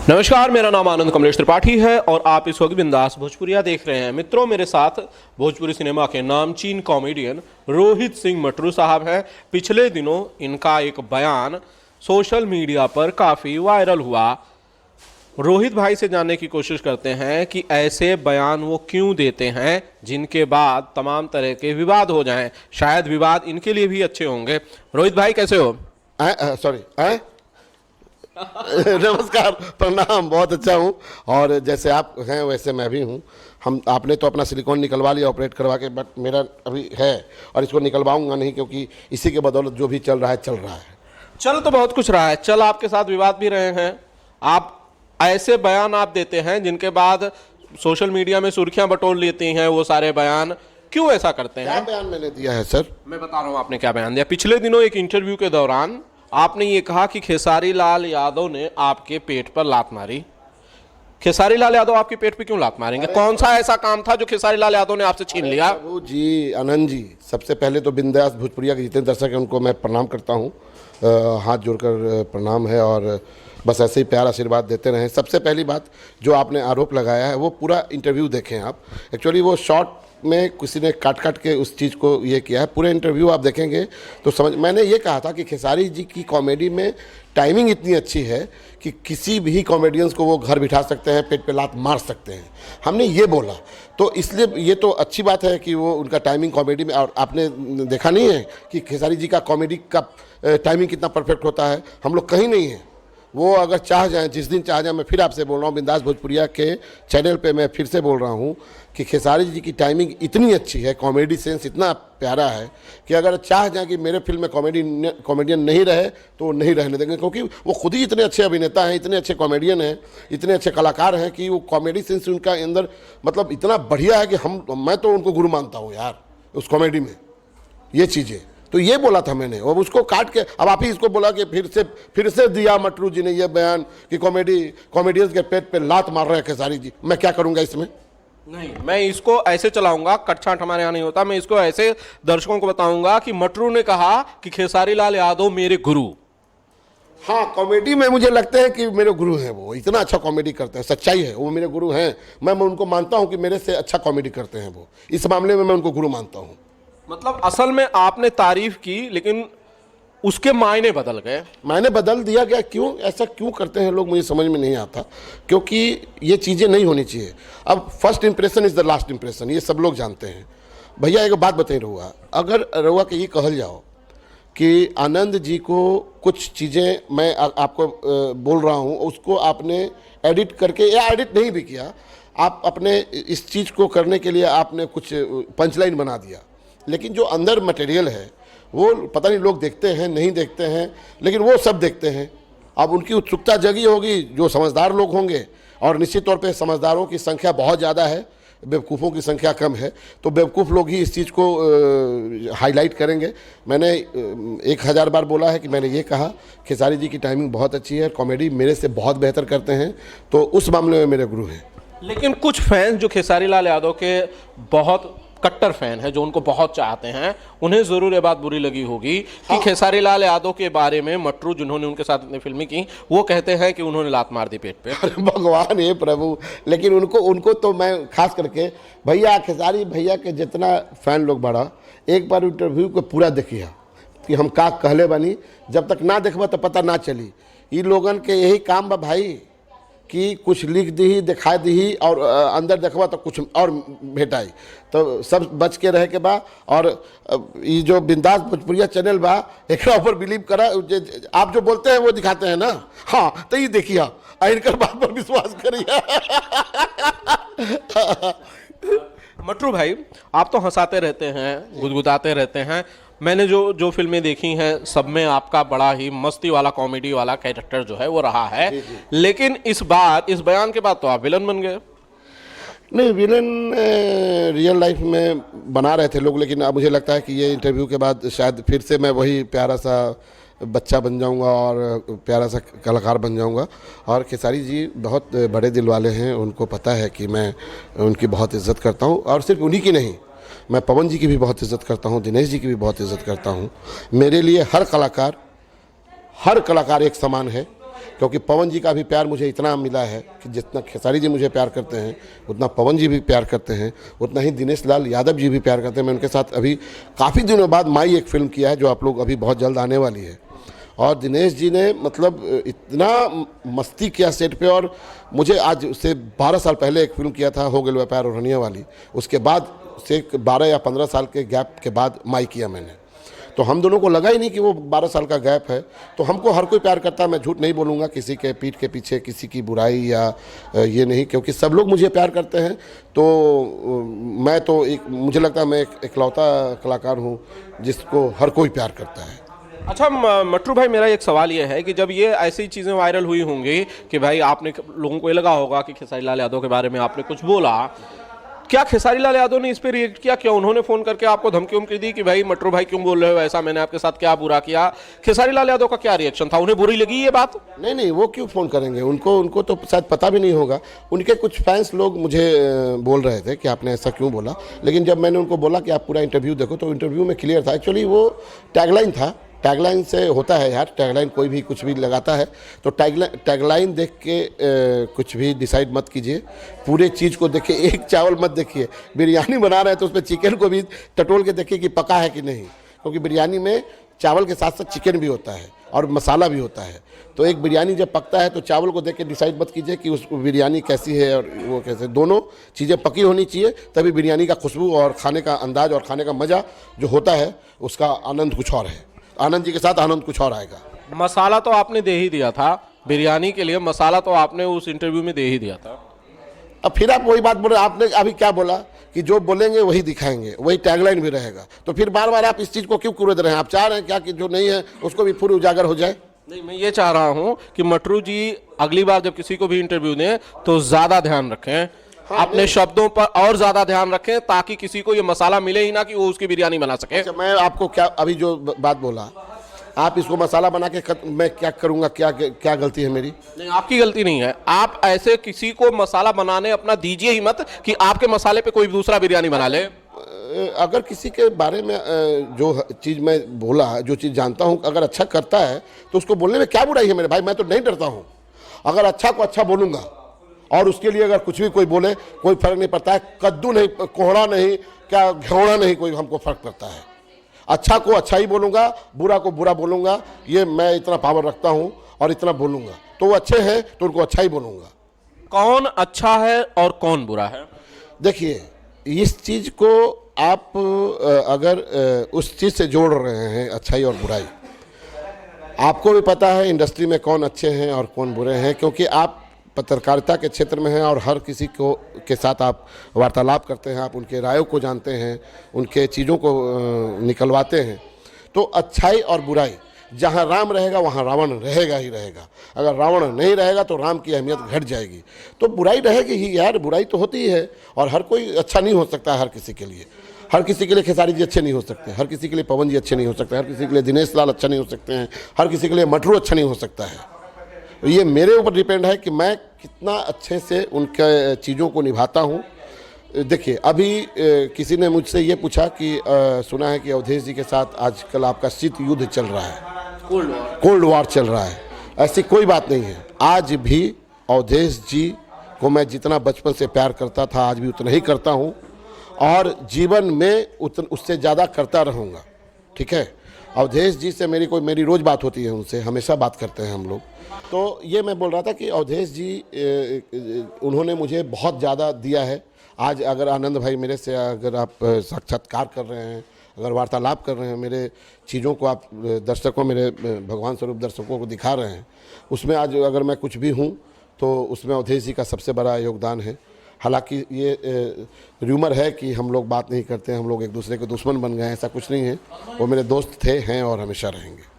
नमस्कार, मेरा नाम आनंद कमलेश त्रिपाठी है और आप इस वक्त बिंदास भोजपुरिया देख रहे हैं। मित्रों, मेरे साथ भोजपुरी सिनेमा के नामचीन कॉमेडियन रोहित सिंह मटरू साहब हैं। पिछले दिनों इनका एक बयान सोशल मीडिया पर काफ़ी वायरल हुआ। रोहित भाई से जानने की कोशिश करते हैं कि ऐसे बयान वो क्यों देते हैं जिनके बाद तमाम तरह के विवाद हो जाएं। शायद विवाद इनके लिए भी अच्छे होंगे। रोहित भाई, कैसे हो? सॉरी नमस्कार, प्रणाम। बहुत अच्छा हूँ और जैसे आप हैं वैसे मैं भी हूँ। आपने तो अपना सिलिकॉन निकलवा लिया ऑपरेट करवा के, बट मेरा अभी है और इसको निकलवाऊंगा नहीं, क्योंकि इसी के बदौलत जो भी चल रहा है। चल तो बहुत कुछ रहा है, चल आपके साथ विवाद भी रहे हैं। आप ऐसे बयान आप देते हैं जिनके बाद सोशल मीडिया में सुर्खियां बटोर लेती हैं वो सारे बयान। क्यों ऐसा करते हैं? क्या बयान मैंने दिया है सर? मैं बता रहा हूँ आपने क्या बयान दिया। पिछले दिनों एक इंटरव्यू के दौरान आपने ये कहा कि खेसारी लाल यादव ने आपके पेट पर लात मारी। खेसारी लाल यादव आपके पेट पे क्यों लात मारेंगे? कौन सा ऐसा काम था जो खेसारी लाल यादव ने आपसे छीन लिया? प्रभु जी, आनंद जी, सबसे पहले तो बिंदास भोजपुरिया के जितने दर्शक हैं उनको मैं प्रणाम करता हूँ। हाथ जोड़कर प्रणाम है और बस ऐसे ही प्यार आशीर्वाद देते रहें। सबसे पहली बात, जो आपने आरोप लगाया है वो पूरा इंटरव्यू देखें आप। एक्चुअली वो शॉर्ट में किसी ने काट के उस चीज़ को ये किया है। पूरे इंटरव्यू आप देखेंगे तो समझ। मैंने ये कहा था कि खेसारी जी की कॉमेडी में टाइमिंग इतनी अच्छी है कि किसी भी कॉमेडियंस को वो घर बिठा सकते हैं, पेट पे लात मार सकते हैं। हमने ये बोला, तो इसलिए ये तो अच्छी बात है कि वो उनका टाइमिंग कॉमेडी में। और आपने देखा नहीं है कि खेसारी जी का कॉमेडी का टाइमिंग कितना परफेक्ट होता है? हम लोग कहीं नहीं हैं। वो अगर चाह जाएं, जिस दिन चाह जाएं, मैं फिर आपसे बोल रहा हूँ, बिंदास भोजपुरिया के चैनल पे मैं फिर से बोल रहा हूँ कि खेसारी जी की टाइमिंग इतनी अच्छी है, कॉमेडी सेंस इतना प्यारा है कि अगर चाह जाएं कि मेरे फिल्म में कॉमेडियन नहीं रहे तो वो नहीं रहने देंगे, क्योंकि वो खुद ही इतने अच्छे अभिनेता हैं, इतने अच्छे कॉमेडियन हैं, इतने अच्छे कलाकार हैं कि वो कॉमेडी सेंस उनका अंदर मतलब इतना बढ़िया है कि मैं तो उनको गुरु मानता हूँ यार उस कॉमेडी में। ये चीज़ें तो ये बोला था मैंने, और उसको काट के अब आप ही इसको बोला कि फिर से दिया मटरू जी ने ये बयान कि कॉमेडियंस के पेट पे लात मार रहे हैं खेसारी जी। मैं क्या करूंगा इसमें? नहीं, मैं इसको ऐसे चलाऊंगा, कटछांट हमारे यहाँ नहीं होता। मैं इसको ऐसे दर्शकों को बताऊंगा कि मटरू ने कहा कि खेसारी लाल यादव मेरे गुरु। हाँ, कॉमेडी में मुझे लगता है कि मेरे गुरु हैं। वो इतना अच्छा कॉमेडी करते हैं, सच्चाई है, वो मेरे गुरु हैं। मैं उनको मानता हूँ कि मेरे से अच्छा कॉमेडी करते हैं वो। इस मामले में मैं उनको गुरु मानता हूँ। मतलब असल में आपने तारीफ की लेकिन उसके मायने बदल गए। मैंने बदल दिया क्या? क्यों ऐसा क्यों करते हैं लोग, मुझे समझ में नहीं आता। क्योंकि ये चीज़ें नहीं होनी चाहिए। अब first impression is the last impression, ये सब लोग जानते हैं। भैया एक बात बताइए रहुआ, अगर रहुआ के ये कहल जाओ कि आनंद जी को कुछ चीज़ें मैं आपको बोल रहा हूँ, उसको आपने एडिट करके या एडिट नहीं भी किया, आप अपने इस चीज़ को करने के लिए आपने कुछ पंचलाइन बना दिया, लेकिन जो अंदर मटेरियल है वो पता नहीं लोग देखते हैं नहीं देखते हैं, लेकिन वो सब देखते हैं। अब उनकी उत्सुकता जगी होगी जो समझदार लोग होंगे, और निश्चित तौर पे समझदारों की संख्या बहुत ज़्यादा है, बेवकूफ़ों की संख्या कम है। तो बेवकूफ़ लोग ही इस चीज़ को हाईलाइट करेंगे। मैंने 1000 बार बोला है कि मैंने ये कहा खेसारी जी की टाइमिंग बहुत अच्छी है, कॉमेडी मेरे से बहुत बेहतर करते हैं, तो उस मामले में मेरे गुरु हैं। लेकिन कुछ फैंस जो खेसारी लाल यादव के बहुत कट्टर फैन है, जो उनको बहुत चाहते हैं, उन्हें जरूर ये बात बुरी लगी होगी कि खेसारी लाल यादव के बारे में मटरू जिन्होंने उनके साथ इतनी फिल्में की, वो कहते हैं कि उन्होंने लात मार दी पेट पे। अरे भगवान हे प्रभु! लेकिन उनको तो मैं खास करके भैया, खेसारी भैया के जितना फैन लोग बढ़ा, एक बार इंटरव्यू को पूरा देखिए कि हम का कहले बनी। जब तक ना देखबा तो पता ना चली। ये लोगन के यही काम बा भाई कि कुछ लिख दी दिखा दी और अंदर देखबा तो कुछ और भेटाई। तो सब बच के रहे के बा। और ये जो बिंदास भोजपुरिया चैनल बा, एक ऊपर बिलीव करा। आप जो बोलते हैं वो दिखाते हैं ना, हाँ, तो ये देखिए, इनकर बात पर विश्वास करिए। मटरू भाई, आप तो हंसाते रहते हैं, गुदगुदाते रहते हैं। मैंने जो फिल्में देखी हैं सब में आपका बड़ा ही मस्ती वाला, कॉमेडी वाला कैरेक्टर जो है वो रहा है। लेकिन इस बार इस बयान के बाद तो आप विलन बन गए। नहीं, विलन रियल लाइफ में बना रहे थे लोग, लेकिन अब मुझे लगता है कि ये इंटरव्यू के बाद शायद फिर से मैं वही प्यारा सा बच्चा बन जाऊंगा और प्यारा सा कलाकार बन जाऊंगा। और खेसारी जी बहुत बड़े दिल वाले हैं, उनको पता है कि मैं उनकी बहुत इज़्ज़त करता हूं, और सिर्फ उन्हीं की नहीं, मैं पवन जी की भी बहुत इज़्ज़त करता हूं, दिनेश जी की भी बहुत इज़्ज़त करता हूं। मेरे लिए हर कलाकार एक समान है। क्योंकि पवन जी का भी प्यार मुझे इतना मिला है कि जितना खेसारी जी मुझे प्यार करते हैं उतना पवन जी भी प्यार करते हैं, उतना ही दिनेश लाल यादव जी भी प्यार करते हैं। मैं उनके साथ अभी काफ़ी दिनों बाद माई एक फ़िल्म किया है जो आप लोग अभी बहुत जल्द आने वाली है। और दिनेश जी ने मतलब इतना मस्ती किया सेट पे, और मुझे आज से 12 साल पहले एक फिल्म किया था हो गइल व्यापार ओढ़निया वाली, उसके बाद से 12 या 15 साल के गैप के बाद माई किया मैंने। तो हम दोनों को लगा ही नहीं कि वो 12 साल का गैप है। तो हमको हर कोई प्यार करता है, मैं झूठ नहीं बोलूँगा, किसी के पीठ के पीछे किसी की बुराई या ये नहीं, क्योंकि सब लोग मुझे प्यार करते हैं। तो मैं तो एक, मुझे लगता है मैं एक इकलौता कलाकार हूँ जिसको हर कोई प्यार करता है। अच्छा मटरू भाई, मेरा एक सवाल ये है कि जब ये ऐसी चीज़ें वायरल हुई होंगी कि भाई आपने, लोगों को ये लगा होगा कि खेसारी लाल यादव के बारे में आपने कुछ बोला, क्या खेसारी लाल यादव ने इस पर रिएक्ट किया? क्या उन्होंने फ़ोन करके आपको धमकी उमकी दी कि भाई मटरू भाई क्यों बोल रहे हो ऐसा, मैंने आपके साथ क्या बुरा किया? खेसारी लाल यादव का क्या रिएक्शन था? उन्हें बुरी लगी ये बात? नहीं, वो क्यों फ़ोन करेंगे, उनको तो शायद पता भी नहीं होगा। उनके कुछ फैंस लोग मुझे बोल रहे थे कि आपने ऐसा क्यों बोला, लेकिन जब मैंने उनको बोला कि आप पूरा इंटरव्यू देखो तो इंटरव्यू में क्लियर था। एक्चुअली वो टैगलाइन था, टैगलाइन से होता है यार, टैगलाइन कोई भी कुछ भी लगाता है तो टैगलाइन देख के कुछ भी डिसाइड मत कीजिए, पूरे चीज़ को देखिए, एक चावल मत देखिए। बिरयानी बना रहे हैं तो उसमें चिकन को भी टटोल के देखिए कि पका है कि नहीं, क्योंकि बिरयानी में चावल के साथ साथ चिकन भी होता है और मसाला भी होता है। तो एक बिरयानी जब पकता है तो चावल को देख के डिसाइड मत कीजिए कि उस बिरयानी कैसी है और वो कैसे, दोनों चीज़ें पकी होनी चाहिए, तभी बिरयानी का खुशबू और खाने का अंदाज़ और खाने का मज़ा जो होता है उसका आनंद कुछ और है। आनंद जी के साथ आनंद कुछ और आएगा। मसाला तो आपने दे ही दिया था बिरयानी के लिए, मसाला तो आपने उस इंटरव्यू में दे ही दिया था। अब फिर आप वही बात बोल रहे हैं, आपने अभी क्या बोला कि जो बोलेंगे वही दिखाएंगे, वही टैगलाइन भी रहेगा, तो फिर बार बार आप इस चीज़ को क्यों कुरेद रहे हैं? आप चाह रहे हैं क्या कि जो नहीं है उसको भी पूरी उजागर हो जाए? नहीं, मैं ये चाह रहा हूँ कि मटरू जी अगली बार जब किसी को भी इंटरव्यू दें तो ज़्यादा ध्यान रखें, अपने शब्दों पर और ज़्यादा ध्यान रखें, ताकि किसी को ये मसाला मिले ही ना कि वो उसकी बिरयानी बना सके। अच्छा, मैं आपको क्या अभी जो बात बोला, आप इसको मसाला बना के मैं क्या करूँगा? क्या गलती है मेरी? नहीं, आपकी गलती नहीं है। आप ऐसे किसी को मसाला बनाने अपना दीजिए ही मत कि आपके मसाले पे कोई दूसरा बिरयानी बना ले। अगर किसी के बारे में जो चीज़ मैं बोला, जो चीज़ जानता हूँ, अगर अच्छा करता है तो उसको बोलने में क्या बुराई है मेरे भाई? मैं तो नहीं डरता हूँ। अगर अच्छा को अच्छा बोलूँगा और उसके लिए अगर कुछ भी कोई बोले कोई फर्क नहीं पड़ता है। कद्दू नहीं, कोहड़ा नहीं, क्या घेवड़ा नहीं, कोई हमको फर्क पड़ता है। अच्छा को अच्छा ही बोलूँगा, बुरा को बुरा बोलूँगा, ये मैं इतना पावर रखता हूँ और इतना बोलूँगा। तो वो अच्छे हैं तो उनको अच्छा ही बोलूँगा। कौन अच्छा है और कौन बुरा है? देखिए, इस चीज़ को आप अगर उस चीज़ से जोड़ रहे हैं, अच्छाई और बुराई, आपको भी पता है इंडस्ट्री में कौन अच्छे हैं और कौन बुरे हैं, क्योंकि आप पत्रकारिता के क्षेत्र में हैं और हर किसी को के साथ आप वार्तालाप करते हैं, आप उनके रायों को जानते हैं, उनके चीज़ों को निकलवाते हैं। तो अच्छाई और बुराई, जहाँ राम रहेगा वहाँ रावण रहेगा ही रहेगा। अगर रावण नहीं रहेगा तो राम की अहमियत घट जाएगी। तो बुराई रहेगी ही यार, बुराई तो होती ही है, और हर कोई अच्छा नहीं हो सकता हर किसी के लिए। हर किसी के लिए खेसारी जी अच्छे नहीं हो सकते, हर किसी के लिए पवन जी अच्छे नहीं हो सकते, हर किसी के लिए दिनेश लाल अच्छा नहीं हो सकते हैं, हर किसी के लिए मटरू अच्छा नहीं हो सकता है। ये मेरे ऊपर डिपेंड है कि मैं कितना अच्छे से उनके चीज़ों को निभाता हूँ। देखिए, अभी किसी ने मुझसे ये पूछा कि सुना है कि अवधेश जी के साथ आजकल आपका शीत युद्ध चल रहा है, कोल्ड वॉर चल रहा है। ऐसी कोई बात नहीं है। आज भी अवधेश जी को मैं जितना बचपन से प्यार करता था आज भी उतना ही करता हूँ, और जीवन में उससे ज़्यादा करता रहूँगा। ठीक है, अवधेश जी से मेरी रोज़ बात होती है, उनसे हमेशा बात करते हैं हम लोग। तो ये मैं बोल रहा था कि अवधेश जी उन्होंने मुझे बहुत ज़्यादा दिया है। आज अगर आनंद भाई मेरे से अगर आप साक्षात्कार कर रहे हैं, अगर वार्तालाप कर रहे हैं, मेरे चीज़ों को आप दर्शकों, मेरे भगवान स्वरूप दर्शकों को दिखा रहे हैं, उसमें आज अगर मैं कुछ भी हूँ तो उसमें अवधेश जी का सबसे बड़ा योगदान है। हालांकि ये र्यूमर है कि हम लोग बात नहीं करते हैं, हम लोग एक दूसरे के दुश्मन बन गए हैं, ऐसा कुछ नहीं है। वो मेरे दोस्त थे, हैं और हमेशा रहेंगे।